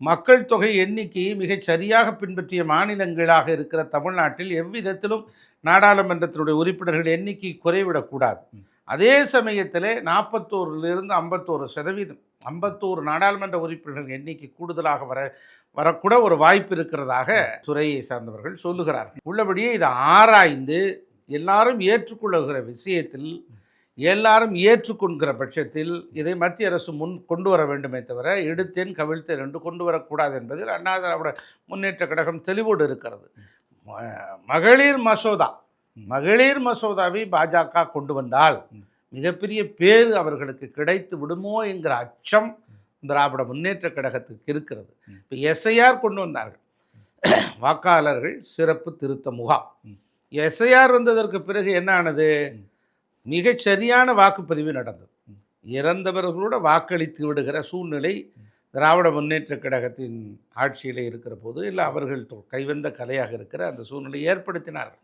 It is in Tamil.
மக்கள் தொகை எண்ணிக்கையை மிகச் சரியாக பின்பற்றிய மாநிலங்களாக இருக்கிற தமிழ்நாட்டில் எவ்விதத்திலும் நாடாளுமன்றத்தினுடைய உறுப்பினர்கள் எண்ணிக்கை குறைவிடக்கூடாது. அதே சமயத்திலே 41லிருந்து 51% 51 நாடாளுமன்ற உறுப்பினர்கள் எண்ணிக்கை கூடுதலாக வரக்கூட ஒரு வாய்ப்பு இருக்கிறதாக துறையை சார்ந்தவர்கள் சொல்லுகிறார்கள். உள்ளபடியே இதை ஆராய்ந்து எல்லாரும் ஏற்றுக்கொள்ளுகிற விஷயத்தில், எல்லாரும் ஏற்றுக்கொள்கிற பட்சத்தில் இதை மத்திய அரசு கொண்டு வர வேண்டுமே தவிர எடுத்தேன் கவிழ்த்தேன் என்று கொண்டு வரக்கூடாது என்பதில் அண்ணா திராவிட முன்னேற்ற கழகம் தெளிவோடு இருக்கிறது. மகளிர் மசோதாவை பாஜக கொண்டு வந்தால் மிகப்பெரிய பேர் அவர்களுக்கு கிடைத்து விடுமோ என்கிற அச்சம் திராவிட முன்னேற்ற கழகத்துக்கு இருக்கிறது. இப்போ எஸ்ஐஆர் கொண்டு வந்தார்கள், வாக்காளர்கள் சிறப்பு திருத்த முகாம். எஸ்ஐஆர் வந்ததற்கு பிறகு என்ன ஆனது? மிகச் சரியான வாக்குப்பதிவு நடந்தது. இறந்தவர்களோட வாக்களித்து விடுகிற சூழ்நிலை திராவிட முன்னேற்ற கழகத்தின் ஆட்சியில் இருக்கிற போது இல்லை அவர்கள் கைவந்த கலையாக இருக்கிற அந்த சூழ்நிலை ஏற்படுத்தினார்கள்.